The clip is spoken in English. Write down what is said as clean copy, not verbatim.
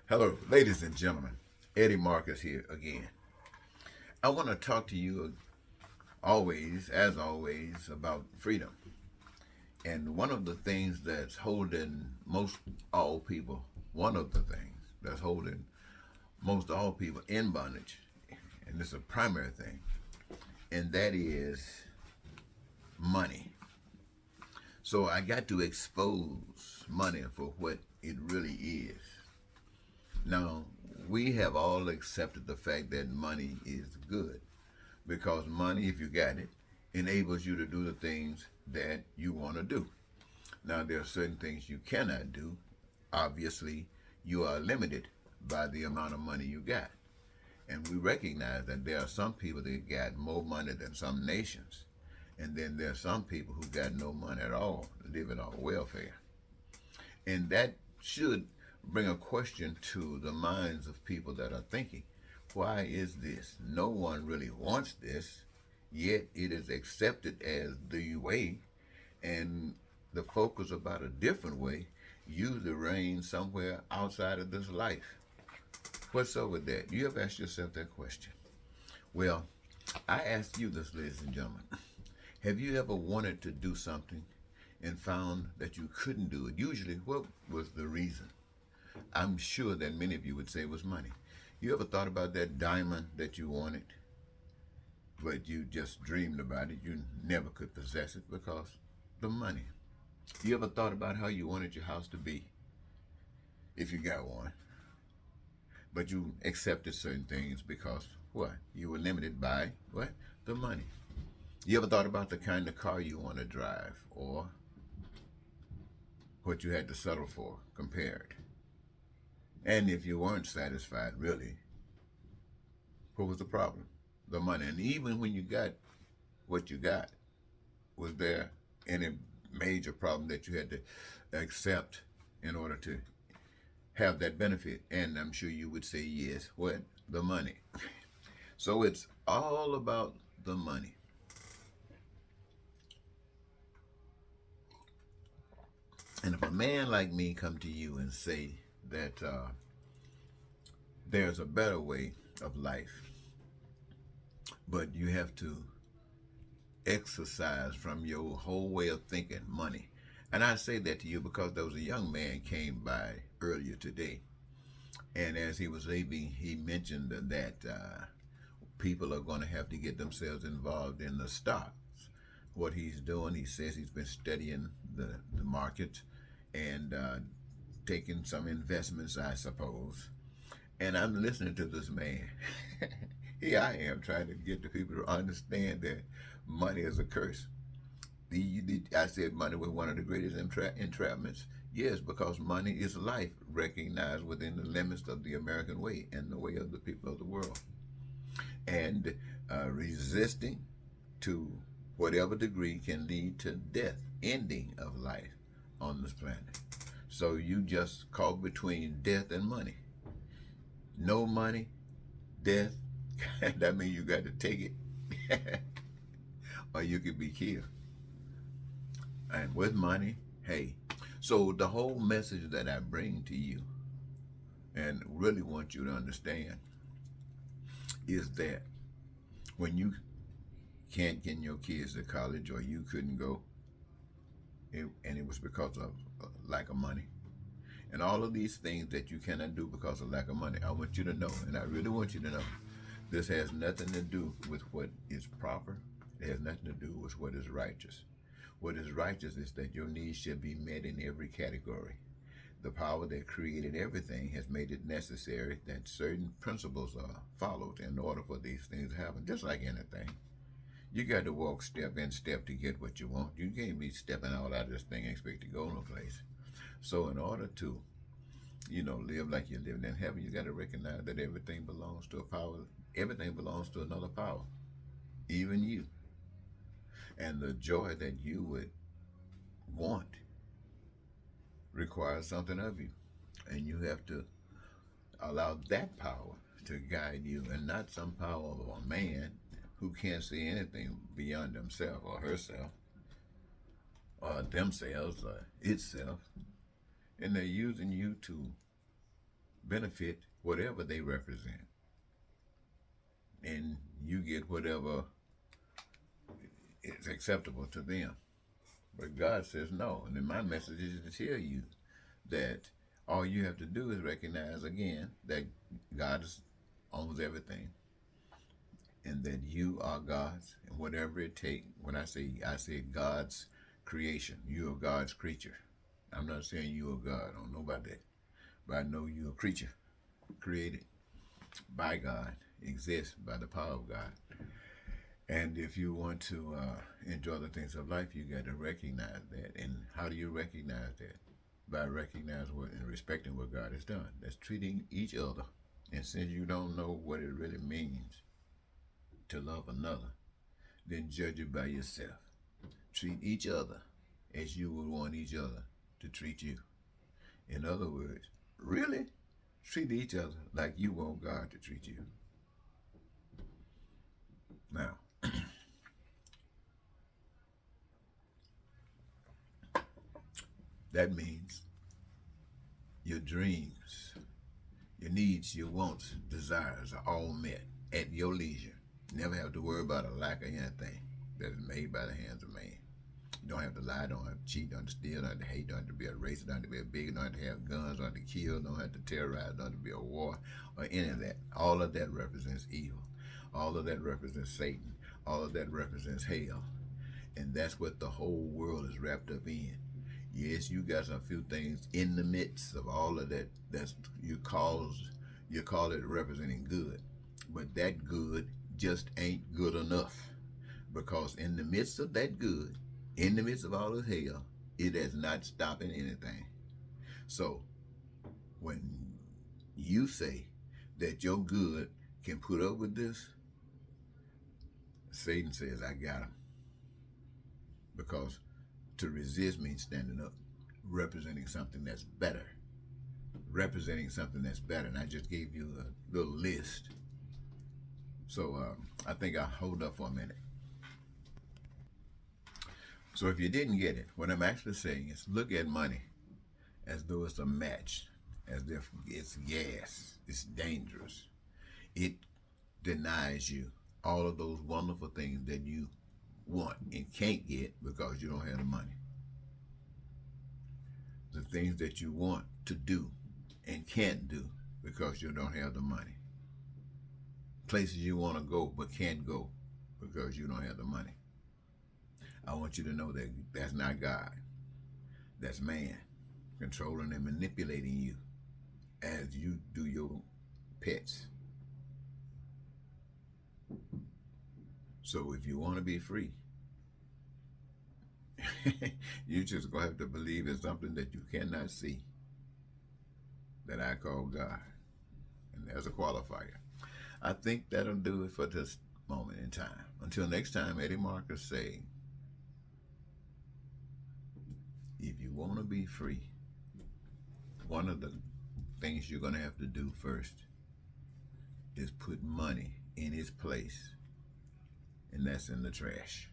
Hello, ladies and gentlemen. Eddie Marcus here again. I want to talk to you always, as always, about freedom. And one of the things that's holding most all people, one of the things that's holding most all people in bondage, and this is a primary thing, and that is money. So I got to expose money for what it really is. Now, we have all accepted the fact that money is good because money, if you got it, enables you to do the things that you want to do. Now, there are certain things you cannot do. Obviously, you are limited by the amount of money you got. And we recognize that there are some people that got more money than some nations. And then there are some people who got no money at all, living on welfare. And that should bring a question to the minds of people that are thinking, why is this? No one really wants this, yet it is accepted as the way, and the focus about a different way usually reigns somewhere outside of this life. What's up with that? You ever ask yourself that question? Well, I ask you this, ladies and gentlemen. Have you ever wanted to do something and found that you couldn't do it? Usually, what was the reason? I'm sure that many of you would say it was money. You ever thought about that diamond that you wanted, but you just dreamed about it? You never could possess it because the money. You ever thought about how you wanted your house to be if you got one, but you accepted certain things because what? You were limited by what? The money. You ever thought about the kind of car you want to drive or what you had to settle for compared? And if you weren't satisfied, really, what was the problem? The money. And even when you got what you got, was there any major problem that you had to accept in order to have that benefit? And I'm sure you would say yes. What? The money. So it's all about the money. And if a man like me come to you and say that there's a better way of life, but you have to exercise from your whole way of thinking money. And I say that to you because there was a young man came by earlier today, and as he was leaving, he mentioned that people are going to have to get themselves involved in the stocks. What he's doing, he says he's been studying the market and taking some investments, I suppose. And I'm listening to this man. Here I am trying to get the people to understand that money is a curse. I said money was one of the greatest entrapments. Yes, because money is life recognized within the limits of the American way and the way of the people of the world. And resisting to whatever degree can lead to death, ending of life on this planet. So you just caught between death and money. No money, death. That means you got to take it, or you could be killed. And with money, hey. So the whole message that I bring to you, and really want you to understand, is that when you can't get your kids to college, or you couldn't go, and it was because of lack of money, and all of these things that you cannot do because of lack of money, I want you to know, and I really want you to know, this has nothing to do with what is proper. It has nothing to do with what is righteous. What is righteous is that your needs should be met in every category. The power that created everything has made it necessary that certain principles are followed in order for these things to happen. Just like anything, you got to walk step in step to get what you want. You can't be stepping all out of this thing and expect to go no place. So in order to, live like you're living in heaven, you got to recognize that everything belongs to a power. Everything belongs to another power, even you. And the joy that you would want requires something of you. And you have to allow that power to guide you, and not some power of a man who can't see anything beyond himself or herself or themselves or itself. And they're using you to benefit whatever they represent, and you get whatever is acceptable to them. But God says no. And then my message is to tell you that all you have to do is recognize again that God owns everything, and that you are God's, and whatever it takes. When I say God's creation, you are God's creature. I'm not saying you are God. I don't know about that, but I know you're a creature created by God, exists by the power of God. And if you want to enjoy the things of life, you got to recognize that. And how do you recognize that? By recognizing what and respecting what God has done. That's treating each other. And since you don't know what it really means to love another, then judge it by yourself. Treat each other as you would want each other to treat you. In other words, really treat each other like you want God to treat you. Now, that means your dreams, your needs, your wants, desires are all met at your leisure. Never have to worry about a lack of anything that is made by the hands of man. You don't have to lie, don't have to cheat, don't have to steal, don't have to hate, don't have to be a racist, don't have to be a bigot, don't have to have guns, don't have to kill, don't have to terrorize, don't have to be a war, or any of that. All of that represents evil. All of that represents Satan. All of that represents hell. And that's what the whole world is wrapped up in. Yes, you got a few things in the midst of all of that that's you call it representing good. But that good just ain't good enough. Because in the midst of that good, in the midst of all this hell, it is not stopping anything. So when you say that your good can put up with this, Satan says, I got him. Because to resist means standing up, representing something that's better. Representing something that's better. And I just gave you a little list. So I think I'll hold up for a minute. So if you didn't get it, what I'm actually saying is look at money as though it's a match, as if it's gas, it's dangerous. It denies you all of those wonderful things that you want and can't get because you don't have the money. The things that you want to do and can't do because you don't have the money. Places you want to go but can't go because you don't have the money. I want you to know that that's not God. That's man controlling and manipulating you as you do your pets. So if you want to be free, you just gonna have to believe in something that you cannot see, that I call God. And there's a qualifier. I think that'll do it for this moment in time. Until next time, Eddie Marcus saying, if you want to be free, one of the things you're going to have to do first is put money in its place, and that's in the trash.